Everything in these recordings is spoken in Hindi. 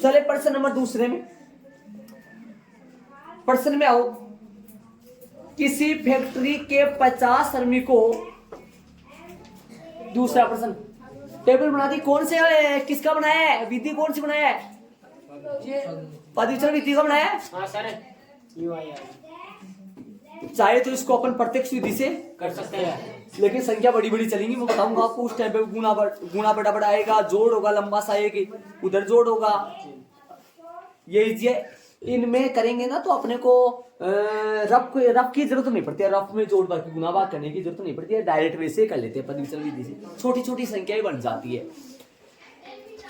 चले प्रश्न नंबर दूसरे में। प्रश्न में आओ, किसी फैक्ट्री के 50 श्रमिकों, दूसरा प्रश्न, टेबल बना दी, कौन से किसका बनाया है, विधि कौन सी बनाया है, परीक्षण विधि का बनाया है। हाँ सर, चाहे तो इसको अपन प्रत्यक्ष विधि से कर सकते हैं, लेकिन संख्या बड़ी बड़ी चलेंगी, मैं बताऊंगा आपको। उस टाइम पे गुना बड़ा बड़ा आएगा, जोड़ होगा लंबा सा, एक उधर जोड़ होगा, ये इनमें करेंगे ना तो अपने को रफ की जरूरत नहीं पड़ती है, रफ में जोड़ बाकी गुना भाग करने की जरूरत नहीं पड़ती है, डायरेक्ट वैसे कर लेते हैं परीक्षण विधि से, छोटी छोटी संख्याएं बन जाती है।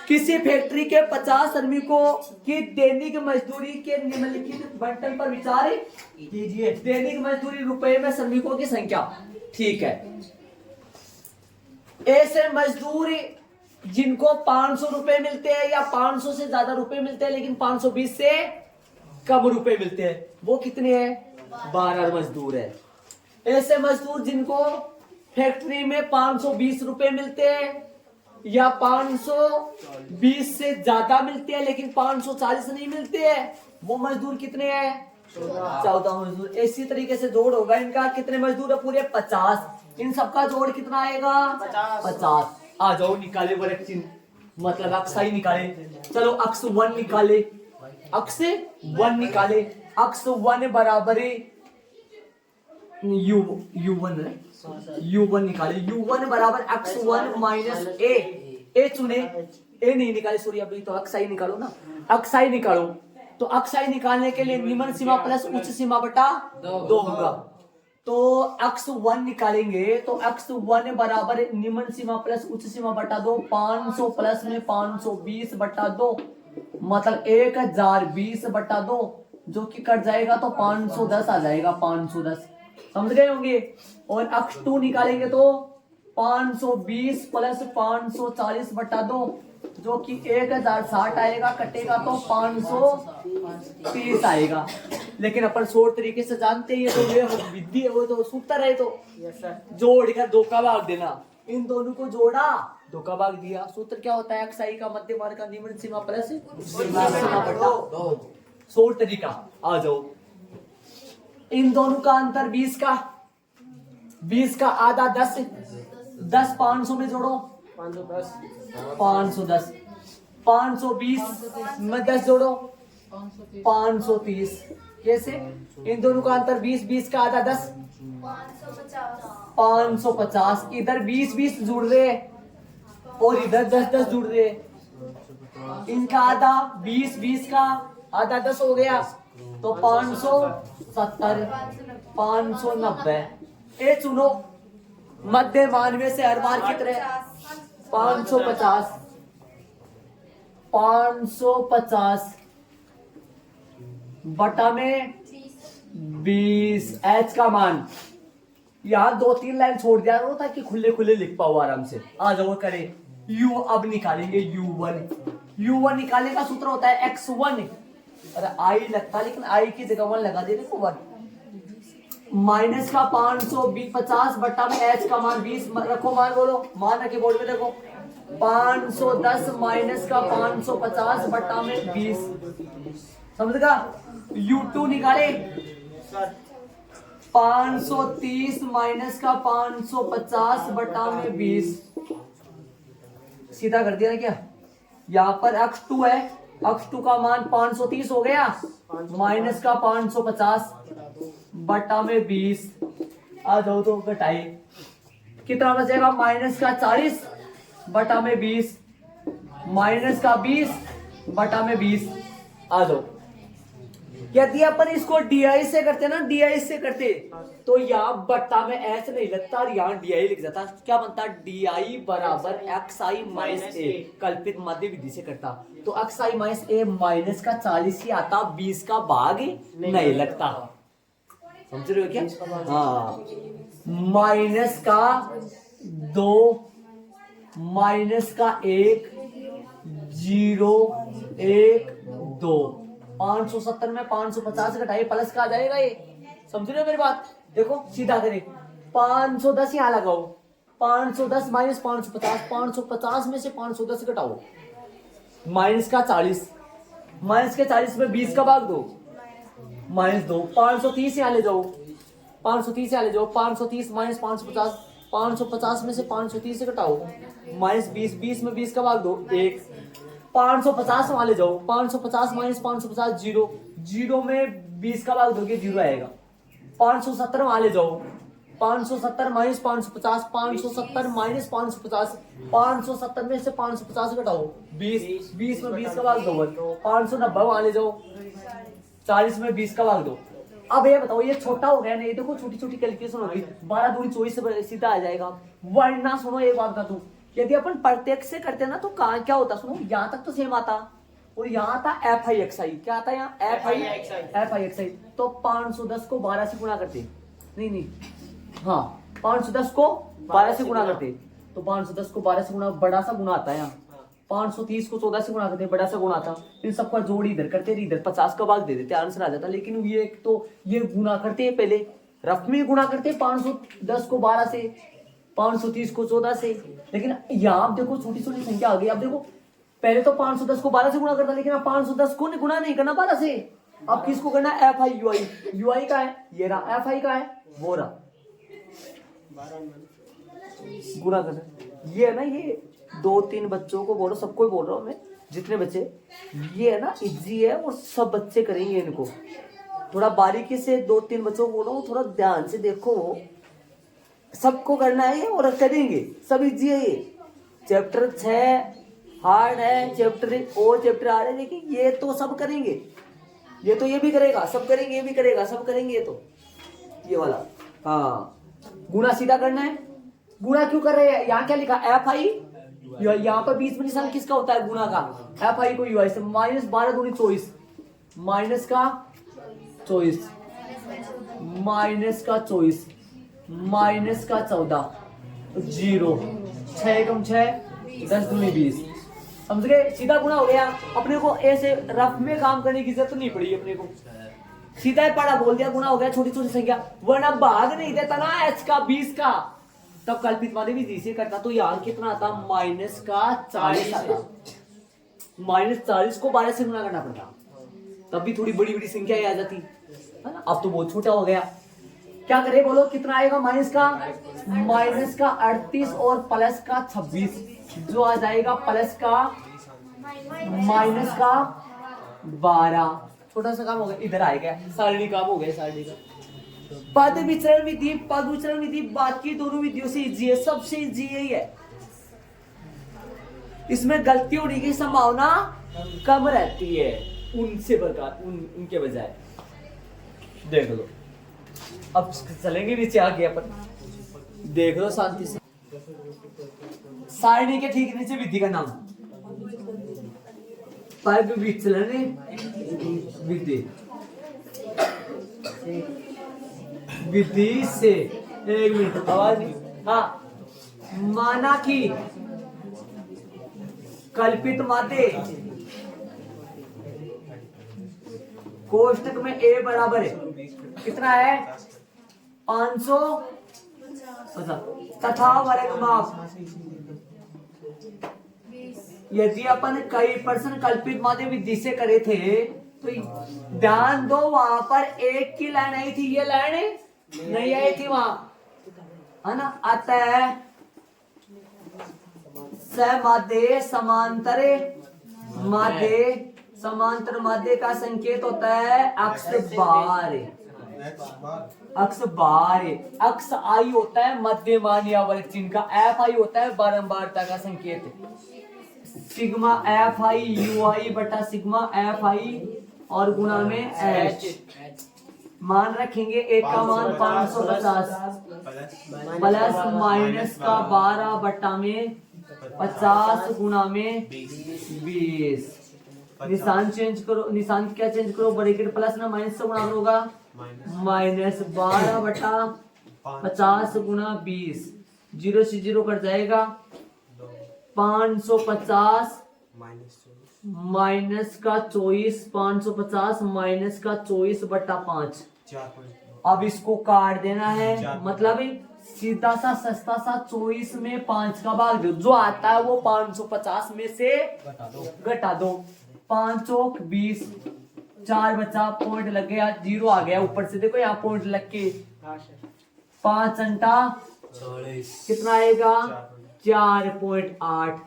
किसी फैक्ट्री के 50 श्रमिकों की दैनिक मजदूरी के निम्नलिखित बंटन पर विचार कीजिए। दैनिक मजदूरी रुपए में श्रमिकों की संख्या, ठीक है। ऐसे मजदूर जिनको 500 रुपए मिलते हैं या 500 से ज्यादा रुपए मिलते हैं लेकिन 520 से कम रुपए मिलते हैं, वो कितने हैं, 12 मजदूर है। ऐसे मजदूर जिनको फैक्ट्री में 520 रुपए मिलते हैं या 520 से ज्यादा मिलते हैं लेकिन 540 नहीं मिलते हैं, वो मजदूर कितने हैं, 14 मजदूर। इसी तरीके से जोड़ होगा इनका, कितने मजदूर है, पूरे 50, इन सबका जोड़ कितना आएगा, 50। आ जाओ निकाले वर्ग चिन्ह, मतलब अक्साई निकाले। चलो अक्स 1 निकाले, अक्स 1 निकाले, अक्स 1 बराबर U1 है, U1 निकाले, U1 बराबर x1 माइनस ए चुने, ए नहीं निकाले, सॉरी, अभी तो अक्साई निकालो ना, अक्साई निकालो। तो अक्साई निकालने के लिए निम्न सीमा प्लस उच्च सीमा बटा 2 होगा। तो x1 निकालेंगे तो x1 बराबर निम्न सीमा प्लस उच्च सीमा बटा 2, 500 प्लस में 520 बटा 2, मतलब 1020 बटा 2, जो कि कट जाएगा तो 510 आ जाएगा, 510, समझ गए होंगे। और x2 निकालेंगे तो 520 प्लस 540 बटा 2, जो कि 1060 आएगा, कटेगा तो 530 आएगा। लेकिन अपन शॉर्ट तरीके से जानते हैं, तो ये विधि है, वो तो सूत्र है, तो जोड़कर दो का भाग देना, इन दोनों को जोड़ा, दो का भाग दिया। सूत्र क्या होता है, xi का मध्य मान का निम्न सीमा प्लस सीमा बटा 2, शॉर्ट तरीका। आ जाओ, इन दोनों का अंतर 20 का, 20 का आधा 10, 10 500 में जोड़ो, 510, 520 में 10 जोड़ो, 530। कैसे, इन दोनों का अंतर 20, 20 का आधा 10, 550। इधर 20 20 जुड़ रहे और इधर 10 10 जुड़ रहे, इनका आधा 20, 20 का आधा 10 हो गया, तो 570, 590। ए चुनो, मध्य मानवे से हर बार कितने, 550, 550 बटा में 20, एच का मान, यहाँ 2-3 लाइन छोड़ दिया करो ताकि खुले खुले लिख पाओ आराम से। आ जाओ करें, यू अब निकालेंगे U1 निकालने का सूत्र होता है x1, अरे आई लगता है लेकिन आई की जगह 1 लगा दे, देखो 1 माइनस का 550 बट्टा में h का मान 20 रखो, मान बोलो, मान रखे बोर्ड में देखो, 510 माइनस का 550 बट्टा में 20, समझेगा। U2 निकाले, 530 माइनस का 550 बट्टा में 20, सीधा कर दिया ना क्या। यहाँ पर x2 है, x2 का मान 530 हो गया, माइनस का 550 बटा में 20। आ जाओ तो घटाए, कितना बचेगा, माइनस का 40 बटा में 20, माइनस का 20 बटा में 20। आ जाओ, यदि अपन इसको DI से करते ना, DI से करते तो यहाँ बट्टा में एच नहीं लगता और यहाँ DI लिख जाता, क्या बनता, DI बराबर xi माइनस a, कल्पित मध्य विधि से करता तो xi माइनस a माइनस का 40 ही आता, 20 का भाग नहीं लगता, समझ रहे हो क्या। हाँ, माइनस का 2 माइनस का 1 0 1 2, 570 में 550 घटाए प्लस का आ जाएगा, ये समझ रहे हो मेरी बात। देखो सीधा करें, 510 यहाँ लगाओ, 510 माइनस 550, 550 में से 510 घटाओ, माइनस का 40, माइनस के 40 में 20 का भाग दो, -2। 530 यहाँ ले जाओ, 530 यहाँ ले जाओ। 530 माइनस 550, 550 में से 530 से घटाओ, -20, 20 में 20 का भाग दो 1। 550 वहां ले जाओ, 550 माइनस 550 0, 0 में 20 का भाग दोगे 0 आएगा। 570 वहां ले जाओ, 570 माइनस 550, 570 माइनस 550, 570 में से 550 घटाओ 20, 20 में 20 का भाग दो 590 वहां ले जाओ, 40 में 20 का भाग दो। अब ये बताओ, ये छोटा हो गया नहीं, देखो छोटी छोटी कैलकुलेशन होगी, 12 दूनी 24 से सीधा आ जाएगा। वरना सुनो एक बात का, तू यदि अपन प्रत्यक्ष से करते ना तो क्या होता, सुनो यहाँ तक तो सेम आता और यहाँ आता एफ आई एक्स आई, क्या आता है यहाँ एफ आई एक्स आई। तो 510 को 12 से गुणा करते, नहीं हाँ 510 को 12 से गुणा करते, तो 510 को 12 से गुणा, बड़ा सा गुणा आता है यहाँ। 530 को 14 से गुणा करते, बड़ा सा गुणा था। इन सबका जोड़ इधर करते, इधर 50 का भाग दे देते, आंसर आ जाता। लेकिन ये तो ये गुणा करते हैं, पहले रफ में गुणा करते 510 को 12 से, 530 को 14 से। लेकिन यहाँ आप देखो छोटी छोटी संख्या आ गई। अब देखो पहले तो 510 को 12 से गुणा करता, लेकिन अब 510 को गुणा नहीं करना 12 से। अब किसको करना, F I U I. U I का है ये रहा, एफ आई का है वो रहा, गुणा करना। ये है ना, ये 2-3 बच्चों को बोलो, सबको बोल रहा हूँ मैं, जितने बच्चे ये है ना इजी है, और सब बच्चे करेंगे इनको। थोड़ा बारीकी से 2-3 बच्चों को बोलो, थोड़ा ध्यान से देखो, सबको करना है और करेंगे, सब इजी है। ये चैप्टर 6 हार्ड है, चैप्टर और चैप्टर हार्ड है, लेकिन ये तो सब करेंगे। ये तो ये भी करेगा, सब करेंगे, ये भी करेगा, सब करेंगे। ये तो ये वाला हाँ, गुणा सीधा करना है। गुणा क्यों कर रहे हैं, यहाँ क्या लिखा एफ आई, यहाँ पर 20 में निशान किसका होता है, गुणा का। एफ आई को यू आई से, -12 दूनी 24, माइनस का 24, माइनस का 24, माइनस का 14, 0, 6 कम 6, 10 दूनी 20। समझ गए, सीधा गुणा हो गया। अपने को ऐसे रफ में काम करने की जरूरत नहीं पड़ी, अपने को सीधा ही पढ़ा बोल दिया, गुणा हो गया, छोटी छोटी संख्या। वरना भाग नहीं देता ना h का 20 का, तब कल्पित मादे भी जिसे करता तो यहाँ कितना आता, -40 आता। -40 को 12 से गुणा करना पड़ता, तब भी थोड़ी बड़ी बड़ी संख्या आ जाती है ना। अब तो बहुत छोटा हो गया, क्या करे बोलो, कितना आएगा, माइनस का 38 और प्लस का 26, जो आ जाएगा प्लस का -12। छोटा सा काम हो गया, इधर आएगा सारणी काम हो गया, सारणी का। पद विचरण विधि, पद विचरण विधि बाकी दोनों विधियों से इजी है, सबसे इजी यही है। इसमें गलती होने की संभावना कम रहती है उनसे उनके बजाय। देख लो, अब चलेंगे नीचे आगे अपन, देख लो शांति से। सारणी के ठीक नीचे विधि का नाम पद विचलन विधि। विधि से, एक मिनट आवाज नहीं, हाँ, माना कि कल्पित मादे कोष्टक में a बराबर है, कितना है 550 तथा वर्ग माप। यदि अपन कई पर्सन कल्पित मादे विधि से करे थे, तो ध्यान दो वहां पर एक की लाइन आई थी, ये लाइन नहीं आई थी वहां, है ना। अतः समादे समांतरे मादे, समांतर मादे का संकेत होता है अक्ष बार, अक्ष बार। अक्ष आई होता है मध्यमान या वर्ग चिन्ह का, एफ आई होता है बारंबारता का संकेत। सिग्मा एफ आई यू आई बटा सिग्मा एफ आई और गुणा में एच। मान रखेंगे एक का मान 550 प्लस माइनस का 12 बटा में 50 गुणा में 20। निशान चेंज करो, निशान क्या चेंज करो, ब्रैकेट प्लस ना माइनस से गुणा करोगा, -12 बटा 50 गुणा 20, 0 से 0 कट जाएगा, 550 माइनस का 24, 550 माइनस का 24 बटा 5। अब इसको काट देना है, मतलब सीधा सा सस्ता सा 24 में 5 का भाग दो, जो आता है वो 550 में से घटा दो। 5 चौक 20, 4 बचा, पॉइंट लग गया, 0 आ गया ऊपर से, देखो यहाँ पॉइंट लग के 5 अंटा कितना आएगा 4.8,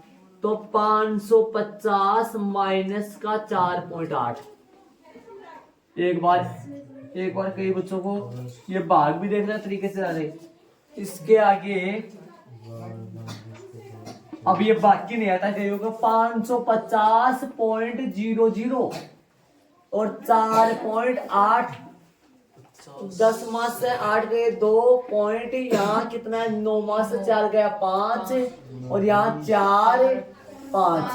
तो 550 माइनस का 4.8। एक बार कई बच्चों को ये भाग भी देखना तरीके से रहे। इसके आगे अब ये बाकी नहीं आता, कई होगा 550.00 और 4.8, 10 मास से 8 गए 2 पॉइंट, यहाँ कितना है 9 मास से 4 गया 5 और यहाँ 4 5,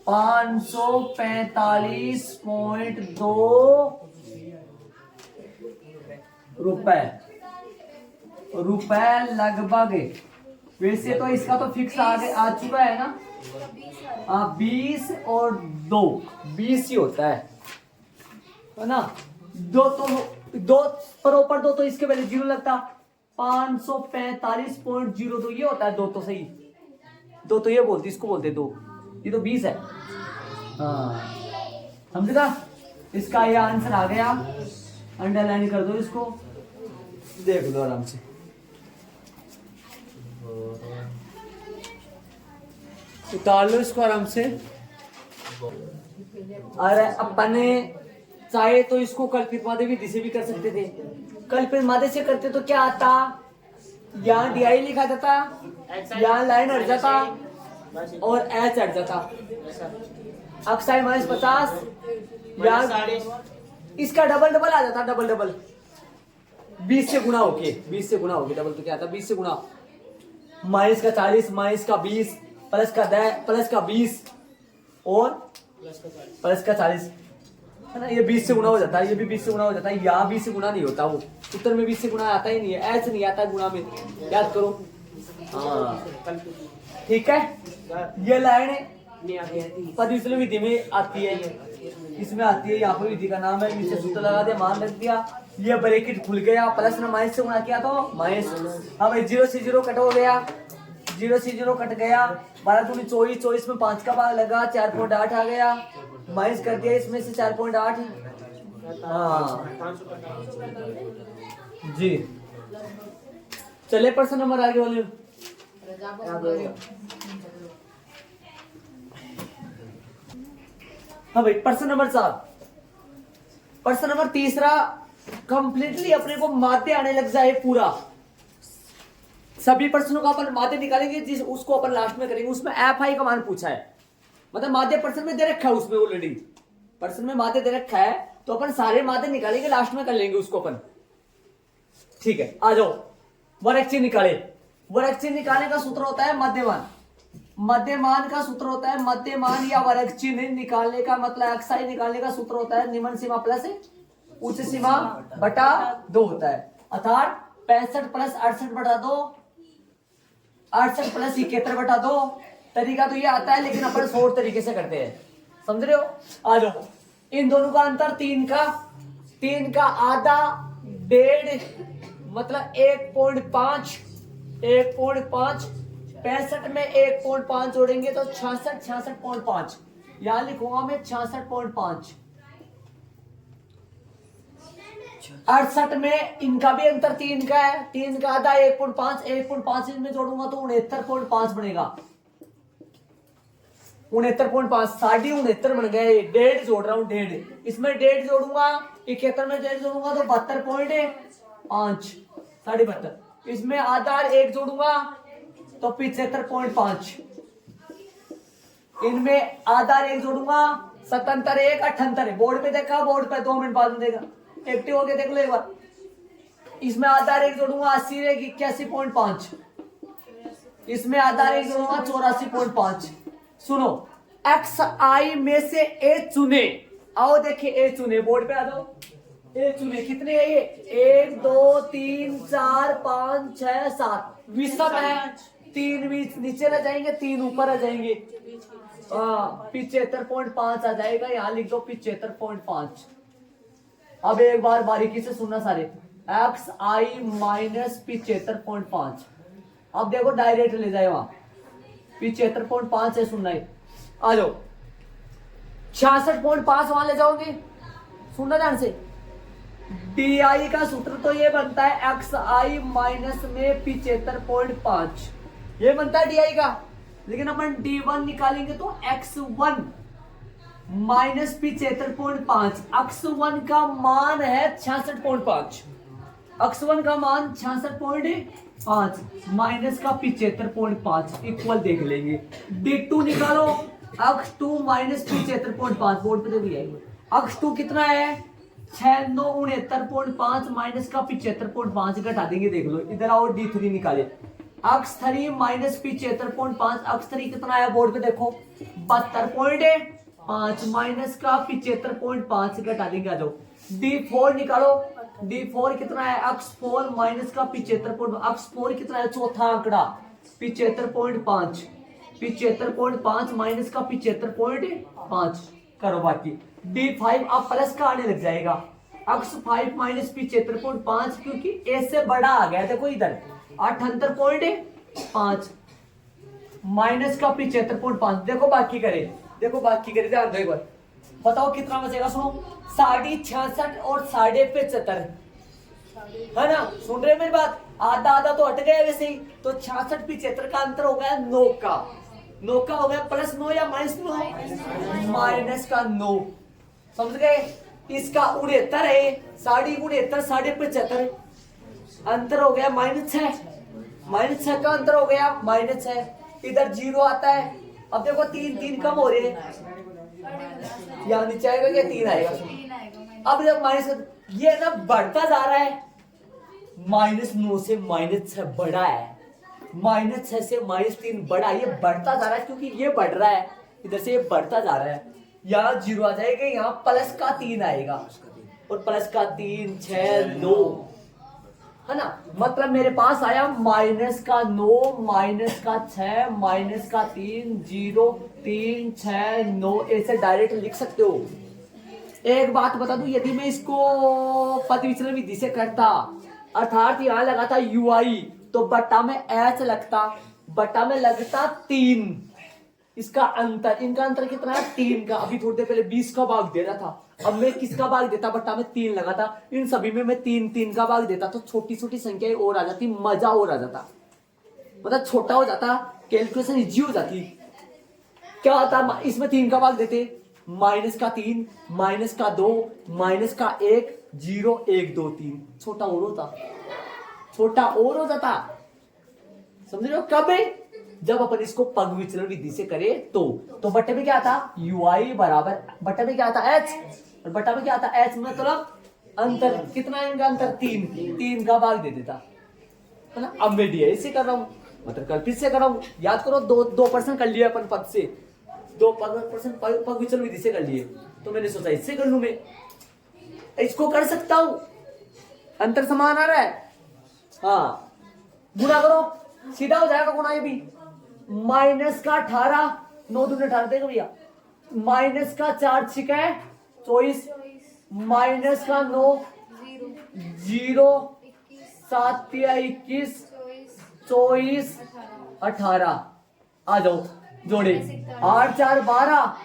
545.2 रुपए लगभग। वैसे तो इसका तो फिक्स आ चुका है ना, 20 और 2 20 ही होता है ना, दो प्रॉपर दो तो इसके पहले 0 लगता, 545.02 ये होता है, 2 तो सही, 2 तो ये बोलती, इसको बोलते 2, ये तो 20 है। हाँ समझेगा, इसका ये आंसर आ गया, अंडरलाइन कर दो इसको, देख लो आराम से। उतार लो इसको आराम से। अरे अपने चाहे तो इसको कल्पित मादे विधि से भी कर सकते थे, कल्पित मादे से करते तो क्या आता, यहाँ DI लिखा जाता, यहाँ लाइन हट जाता और H हट जाता, अक्साई -50, यहाँ इसका डबल आ जाता, डबल 20 से गुना होके डबल तो क्या आता, 20 से गुना, माइनस का 40, माइनस का 20, प्लस का 20 और प्लस का 40 है ना, ये 20 से गुना हो जाता है, ये भी 20 से गुना हो जाता है, यहाँ 20 से गुना नहीं होता, वो उत्तर में 20 से गुना आता ही नहीं है, ऐसे नहीं आता गुना में, याद करो। हाँ ठीक है, ये लाइन पदविचलन विधि में आती है, इसमें आती है, यहाँ पर विधि का नाम है, नीचे सूत्र लगा दिया, मान रख दिया, ये ब्रैकेट खुल गया, प्लस ने माइनस से गुना किया तो माइनस, अब 0 से 0 कट हो गया, 0 से 0 कट गया, 12 दूनी 24, 24 में 5 का भाग लगा, 4.8 आ गया, माइनस कर दिया इसमें से 4.8। हाँ जी, चले प्रश्न नंबर आगे वाले। हाँ भाई, प्रश्न नंबर 4, प्रश्न नंबर 3 कंप्लीटली अपने को माध्य आने लग जाए पूरा, सभी प्रश्नों का अपन माध्य निकालेंगे, जिस उसको अपन लास्ट में करेंगे, उसमें FI का मान पूछा है, मतलब माध्य प्रश्न में दे रखा है, उसमें ऑलरेडी प्रश्न में माध्य दे रखा है, तो अपन सारे माध्य निकालेंगे, लास्ट में कर लेंगे उसको अपन, ठीक है। आ जाओ, वर्गचिन्ह निकाले, वर्गचिन्ह निकालने का सूत्र होता है मध्यमान, मध्यमान का सूत्र होता है, मध्यमान या वर्गचिन्ह निकालने का मतलब XI निकालने का सूत्र होता है निम्न सीमा प्लस उच्च सीमा बटा 2 होता है, अर्थात 65 प्लस 68 बटा 2, 68 प्लस 71 बटा 2, तरीका तो ये आता है, लेकिन अपन शॉर्ट तरीके से करते हैं, समझ रहे हो। आ जाओ, इन दोनों का अंतर 3 का आधा 1.5 मतलब 1.5, 65 में 1.5 जोड़ेंगे तो 66.5, यहां लिखूंगा मैं 66.5। 68 में इनका भी अंतर 3 का है, 3 का आधा 1.5, 1.5 इसमें जोड़ूंगा तो 69.5 बनेगा, 69.5, 69.5 बन गए, 1.5 जोड़ रहा हूँ, 1.5 इसमें 1.5 जोड़ूंगा, 71 में 1.5 जोड़ूंगा तो 72.5, 72 इसमें आधार 1 जोड़ूंगा तो 75.5, इनमें आधार 1 जोड़ूंगा 77, 1 78, बोर्ड पे देखा, बोर्ड पे 2 मिनट बाद में देखा, एक्टिव होके देख लो एक बार, इसमें आधार 1 जोड़ूंगा 80, 81.5, इसमें आधार 1 जोड़ूंगा 84.5। सुनो, XI में से A चुने, आओ देखिए A चुने, बोर्ड पे आ जाओ, A चुने, कितने है ये, 1 2 3 4 5 6 7, विषम है, 3 नीचे रह जाएंगे, 3 ऊपर आ जाएंगे, 75.5 आ जाएगा, यहाँ लिख दो 75.5। अब एक बार बारीकी से सुनना सारे, XI माइनस 75.5, अब देखो डायरेक्ट ले जाए वहां, 75.5 है, सुनना है। आ जाओ, 66.5 वहां ले जाओगे, सुनना ध्यान से। डी आई का सूत्र तो ये बनता है एक्स आई माइनस में 75.5, ये बनता है डी आई का। लेकिन अपन डी वन निकालेंगे तो x one minus 75.5, x one का मान है 66.5, एक्स वन का मान 66.5 माइनस का 75.5 इक्वल देख लेंगे। डी टू निकालो, एक्स टू माइनस 75.5, बोर्ड पे देखिए एक्स टू कितना है 6969.5 माइनस का 75.5 घटा देंगे, देख लो। इधर आओ डी थ्री निकाले, x three minus 75.5, x three कितना आया बोर्ड पे देखो 72.5 माइनस का 75.5 घटा देंगे, आ जाओ। डी फोर निकालो, डी फोर कितना है एक्स फोर माइनस का 75.5, एक्स फोर कितना है चौथा आंकड़ा 75.5, 75.5 माइनस का 75.5 करो बाकी। डी फाइव अब प्लस का आने लग जाएगा, एक्स फाइव माइनस 75.5 क्योंकि ए से बड़ा आ गया, देखो इधर 78.5 माइनस का 75.5, देखो बाकी करे, देखो बाकी करे, ध्यान दो एक बार, बताओ कितना बचेगा, सुनो 66.5 और 75.5 है ना, सुन रहे मेरी बात, आधा आधा तो हट गया वैसे ही, तो 66-75 का अंतर हो गया 9 का, 9 का हो गया प्लस 9 या माइनस 9, माइनस का 9, समझ गए। इसका 69 है, 69 75, अंतर हो गया -6, -6 का अंतर हो गया -6, इधर 0 आता है। अब देखो 3 कम हो रहे हैं, यहाँ नीचे आएगा या 3 आएगा, अब जब माइनस ये ना बढ़ता जा रहा है, -9 से -6 बड़ा है, -6 से -3 बड़ा, ये बढ़ता जा रहा है क्योंकि ये बढ़ रहा है, इधर से ये बढ़ता जा रहा है, यहाँ 0 आ जाएगा, यहाँ प्लस का 3 आएगा, और प्लस का 3 6 9 है ना, मतलब मेरे पास आया माइनस का 9 माइनस का 6 माइनस का 3 0 3 6 9, ऐसे डायरेक्ट लिख सकते हो। एक बात बता दूं, यदि मैं इसको पद विचलन विधि से करता, अर्थात यहां लगाता यू आई, तो बट्टा में एच लगता, बट्टा में लगता 3, इसका अंतर, इनका अंतर कितना है 3 का, अभी थोड़ी देर पहले 20 का भाग दे रहा था, अब मैं किसका भाग देता, बट्टा में 3 लगाता, इन सभी में मैं 3 का भाग देता, तो छोटी छोटी संख्याएं और आ जाती, मजा और आ जाता, मतलब छोटा हो जाता, कैलकुलेशन इजी हो जाती। क्या होता इसमें 3 का भाग देते, माइनस का 3 माइनस का 2 माइनस का 1 0 1 2 3, छोटा और होता, छोटा और हो जाता, समझ रहे हो। कब है जब अपन इसको पग विचलन विधि से करें तो बट्टे में क्या आता यू आई बराबर, बट्टे में क्या आता एच, और बट्टा में क्या आता एच, मतलब अंतर कितना है इनका अंतर 3 का भाग दे देता है ना। अब मैं डी से कर रहा हूँ, मतलब कल्पित से कर रहा हूँ, याद करो 2% कर लिया अपन पद से, 2% पग विचलन विधि से कर लिए, तो मैंने सोचा इससे कर लूं, मैं इसको कर सकता हूं, अंतर समान आ रहा है, हाँ गुणा करो सीधा हो जाएगा गुणा, ये भी माइनस का 18 9 दूनी 18 देखो भैया, माइनस का 4 6 24 माइनस का 9 0 7 21 24 18, आ जाओ जोड़े 8 4 12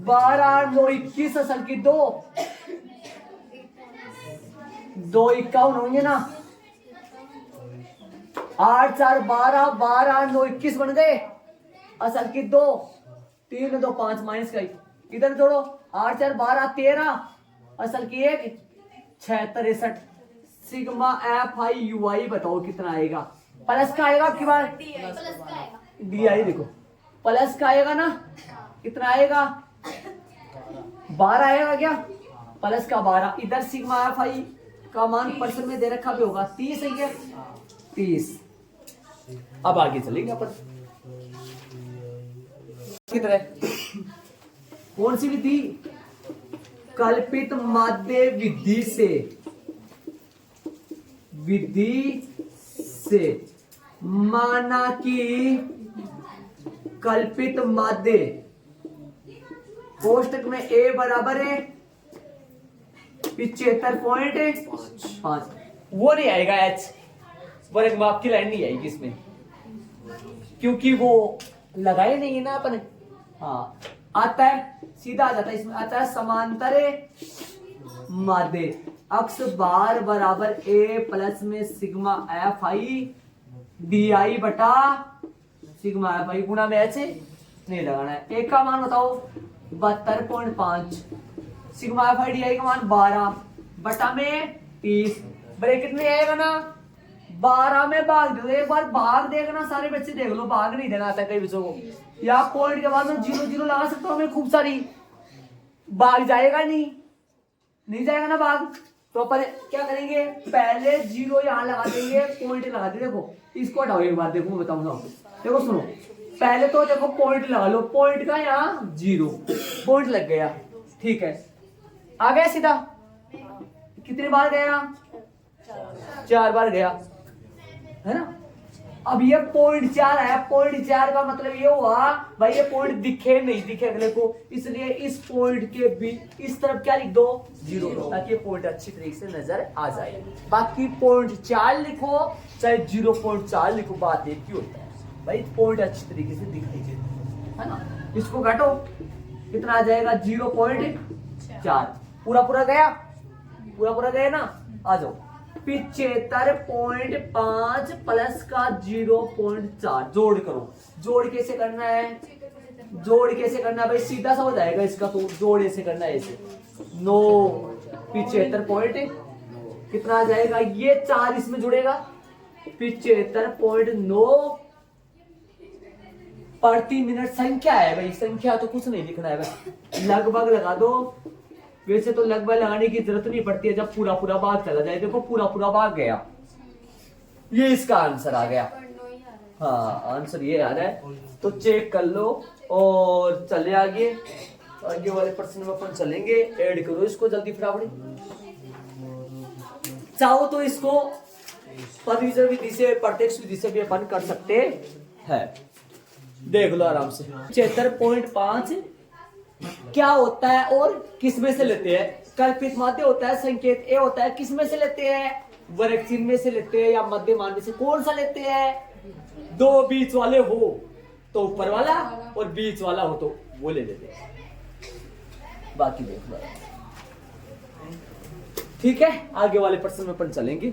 12 8 9 21, असल की 2 51 होंगे ना, 8 4 12 12 8 9 21 बन गए, असल की 2 3 2 5 माइनस का, इधर जोड़ो 8 4 12 13, असल की 1 6 63, सिग्मा एफ आई यू आई बताओ कितना आएगा, प्लस का आएगा की बार डी आई, देखो प्लस का आएगा ना, कितना आएगा 12 आएगा क्या, प्लस का 12, इधर सिग्मा एफ आई का मान परसेंट में दे रखा भी होगा 30 है, 30। अब आगे चलेंगे अपन किधर है, कौन सी विधि, कल्पित माध्य विधि से, माना कि कल्पित माध्य कोष्टक में ए बराबर है 75.5, वो नहीं आएगा एच, वर्ग माप की लाइन नहीं आएगी इसमें, क्योंकि वो लगाए नहीं है ना अपन, हाँ आता है, सीधा आ जाता है, इसमें आता है समांतर माध्य अक्ष बार बराबर ए प्लस में sigma F I D I बटा सिग्मा एफ आई गुणा में ऐसे नहीं लगाना है। एक का मान बताओ 72.5, sigma F I D I का मान 12 बटा में 30, ब्रैकेट में आएगा ना 12 में भाग दो, एक बार भाग देखना सारे बच्चे देख लो, भाग नहीं देना आता कई बच्चों को, या पॉइंट के बाद में 0 0 लगा सकते हो, हमें खूब सारी भाग जाएगा नहीं जाएगा ना भाग, तो पर क्या करेंगे पहले 0 यहां लगा देंगे, पॉइंट लगा देंगे। देखो इसको हटाओ एक बार, देखो बताऊंगा, देखो सुनो, पहले तो देखो पॉइंट लगा लो, पॉइंट का यहाँ 0 पॉइंट लग गया, ठीक है, आ गया सीधा, कितने बार गया 4 बार गया, है ना। अब ये 0.4 है, 0.4 का मतलब ये हुआ भाई ये पॉइंट दिखे नहीं दिखे अगले को, इसलिए इस पॉइंट के बीच इस तरफ क्या लिख दो 0, ताकि पॉइंट अच्छी तरीके से नजर आ जाए। बाकी 0.4 लिखो चाहे 0.4 लिखो, बात एक ही होता है भाई, पॉइंट अच्छी तरीके से दिखाई देती है ना। इसको घटो कितना आ जाएगा 0.4, पूरा गया ना, आ जाओ 75.5 प्लस का 0.4 जोड़ करो। जोड़ कैसे करना है भाई, सीधा सा हो जाएगा इसका, तो जोड़ ऐसे करना है, ऐसे 9 75 पॉइंट कितना आ जाएगा, ये 4 इसमें जुड़ेगा 75.9 प्रति मिनट। संख्या है भाई, संख्या तो कुछ नहीं लिखना है भाई, लगभग लगा दो, वैसे तो लगभग लगाने की जरूरत नहीं पड़ती है जब पूरा भाग चला जाए। देखो पूरा भाग गया, ये इसका आंसर आ गया, हाँ आंसर ये आ रहा है, तो चेक कर लो और चले आगे वाले प्रश्न में अपन चलेंगे। ऐड करो इसको जल्दी फटाफट, चाहो तो इसको परिविजन विधि से प्रत्यक्ष विधि से भी अपन कर सकते हैं, देख लो आराम से। 75.5 क्या होता है और किस में से लेते हैं, कल्पित माध्य होता है, संकेत ए होता है, किस में से लेते हैं, वर्ग चिन्ह में से लेते हैं या मध्य मान में से, कौन सा लेते हैं, 2 बीच वाले हो तो ऊपर वाला और बीच वाला हो तो वो ले लेते हैं, बाकी देख लो, ठीक है। आगे वाले प्रश्न में अपन चलेंगे।